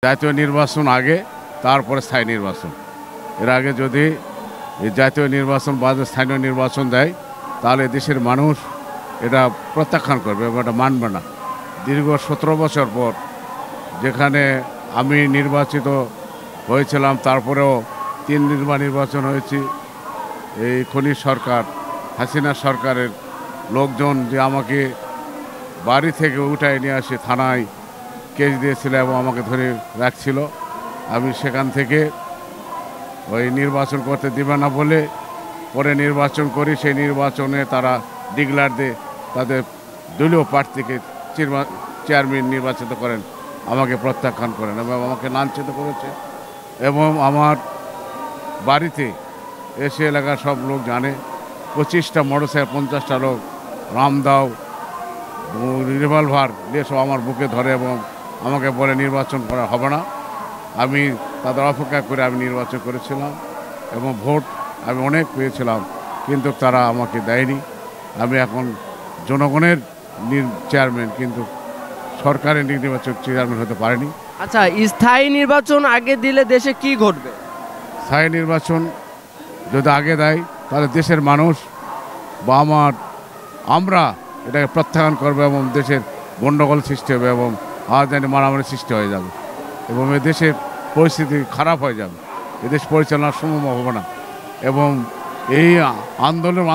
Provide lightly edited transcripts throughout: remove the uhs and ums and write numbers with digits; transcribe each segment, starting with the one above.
জাতীয় নির্বাচন আগে, তারপরে স্থায়ী নির্বাচন। এর আগে যদি এই জাতীয় নির্বাচন বা স্থানীয় নির্বাচন দেয়, তাহলে দেশের মানুষ এটা প্রত্যাখ্যান করবে এবং এটা মানবে না। দীর্ঘ 17 বছর পর যেখানে আমি নির্বাচিত হয়েছিলাম, তারপরেও 3 নির্বাচন হয়েছি। এই খনির সরকার, হাসিনা সরকারের লোকজন যে আমাকে বাড়ি থেকে উঠায় নিয়ে আসে, থানায় কেস দিয়েছিল এবং আমাকে ধরে রাখছিল। আমি সেখান থেকে ওই নির্বাচন করতে দিবে না বলে পরে নির্বাচন করি। সেই নির্বাচনে তারা ডিক্লার দিয়ে তাদের দলীয় প্রার্থীকে চেয়ারম্যান নির্বাচিত করেন, আমাকে প্রত্যাখ্যান করেন এবং আমাকে লাঞ্ছিত করেছে। এবং আমার বাড়িতে এসে এলাকার সব লোক জানে, 25টা মোটরসাইকেল, 50টা লোক রামদাও রিভলভার দিয়ে সব আমার বুকে ধরে এবং আমাকে বলে নির্বাচন করা হবে না। আমি তাদের অপেক্ষা করে আমি নির্বাচন করেছিলাম এবং ভোট আমি অনেক পেয়েছিলাম, কিন্তু তারা আমাকে দেয়নি। আমি এখন জনগণের চেয়ারম্যান, কিন্তু সরকারের নির্বাচন চেয়ারম্যান হতে পারেনি। আচ্ছা, স্থায়ী নির্বাচন আগে দিলে দেশে কি ঘটবে? স্থায়ী নির্বাচন যদি আগে দেয়, তাহলে দেশের মানুষ বা আমরা এটাকে প্রত্যাখ্যান করবে এবং দেশের গণ্ডগোল সৃষ্টি হবে এবং জানি মারামারি সৃষ্টি হয়ে যাবে এবং এ দেশের পরিস্থিতি খারাপ হয়ে যাবে। এদেশ পরিচালনা সম্ভব হবে না এবং এই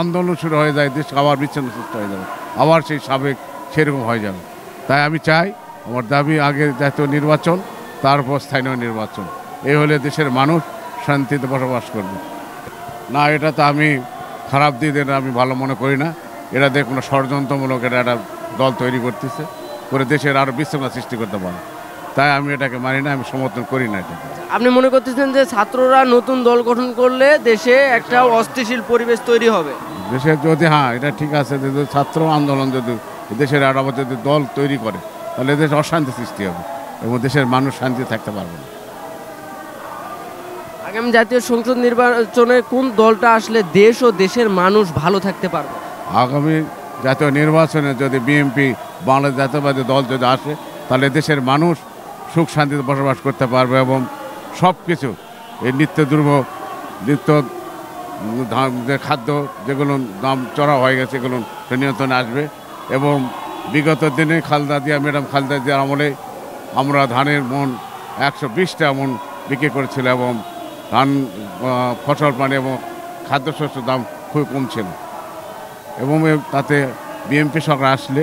আন্দোলন শুরু হয়ে যায়, দেশ আবার বিচ্ছিন্ন সৃষ্টি হয়ে যাবে, আবার সেই সাবেক সেরকম হয়ে যাবে। তাই আমি চাই, আমার দাবি আগে জাতীয় নির্বাচন, তারপর স্থানীয় নির্বাচন। এই হলে দেশের মানুষ শান্তিতে বসবাস করবে। না, এটা তো আমি খারাপ দিক এটা আমি ভালো মনে করি না। এটা দিয়ে কোনো ষড়যন্ত্রমূলক এটা একটা দল তৈরি করতেছে, করে দেশের আরও বিশৃঙ্খলা সৃষ্টি করতে পারে। তাই আমি এটাকে মানি না, আমি সমর্থন করি না এটাকে। আপনি মনে করতেছেন যে ছাত্ররা নতুন দল গঠন করলে দেশে একটা অস্থিতিশীল পরিবেশ তৈরি হবে? দেশের যদি, হ্যাঁ এটা ঠিক আছে, যদি ছাত্র আন্দোলন যদি দেশের আবার যদি দল তৈরি করে, তাহলে দেশে অশান্তি সৃষ্টি হবে এবং দেশের মানুষ শান্তি থাকতে পারবে না। আগামী জাতীয় সংসদ নির্বাচনে কোন দলটা আসলে দেশ ও দেশের মানুষ ভালো থাকতে পারবে? আগামী জাতীয় নির্বাচনে যদি বিএনপি, বাংলাদেশ জাতীয়বাদী দল যদি আসে, তাহলে দেশের মানুষ সুখ শান্তিতে বসবাস করতে পারবে এবং সব কিছু এই নিত্য যে খাদ্য যেগুলো দাম চড়া হয়ে গেছে, এগুলো নিয়ন্ত্রণে আসবে। এবং বিগত দিনে ম্যাডাম খালেদা জিয়ার আমলে আমরা ধানের মন 120টা মন বিক্রি করেছিল এবং ধান ফসল পানি এবং খাদ্যশস্যের দাম খুবই কম ছিল এবং তাতে বিএনপি সরকার আসলে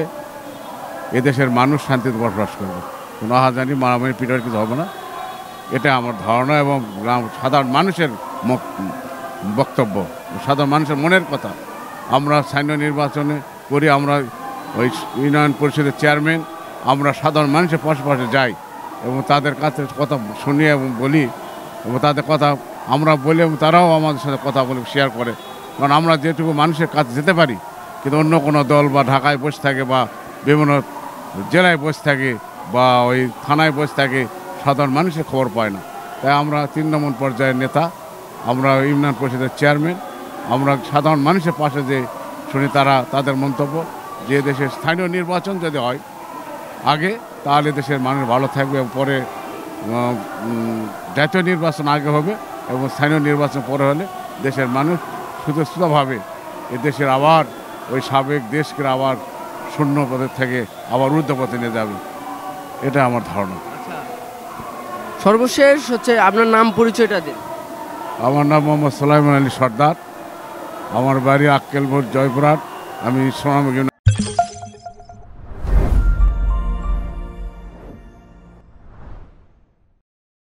এদেশের মানুষ শান্তিতে বসবাস করবে, কোনো আহাজানি মারামারি পিটার কিছু হবে না। এটা আমার ধারণা এবং সাধারণ মানুষের বক্তব্য, সাধারণ মানুষের মনের কথা। আমরা স্থানীয় নির্বাচনে করি, আমরা ওই ইউনিয়ন পরিষদের চেয়ারম্যান, আমরা সাধারণ মানুষের পাশে যাই এবং তাদের কাছে কথা শুনি এবং বলি এবং তাদের কথা আমরা বলি এবং তারাও আমাদের সাথে কথা বলে শেয়ার করে। কারণ আমরা যেটুকু মানুষের কাছে যেতে পারি, কিন্তু অন্য কোনো দল বা ঢাকায় বসে থাকে বা বিভিন্ন জেলায় বসে থাকে বা ওই থানায় বসে থাকে, সাধারণ মানুষের খবর পায় না। তাই আমরা তৃণমূল পর্যায়ের নেতা, আমরা ইউনিয়ন পরিষদের চেয়ারম্যান, আমরা সাধারণ মানুষের পাশে যে শুনি তাদের মন্তব্য যে দেশের স্থানীয় নির্বাচন যদি হয় আগে, তাহলে দেশের মানুষ ভালো থাকবে এবং পরে জাতীয় নির্বাচন আগে হবে এবং স্থানীয় নির্বাচন পরে হলে দেশের মানুষ সুস্থভাবে এ দেশের আবার ওই সাবেক দেশকে আবার শূন্য পদের থেকে আবার ঊর্ধ্বপথে নিয়ে যাবে, এটা আমার ধারণা। সর্বশেষ হচ্ছে আপনার নাম পরিচয়টা দিন। আমার নাম মোহাম্মদ সুলাইমান আলী সর্দার, আমার বাড়ি আক্কেলপুর জয়পুরহাট, আমি সোনামুখী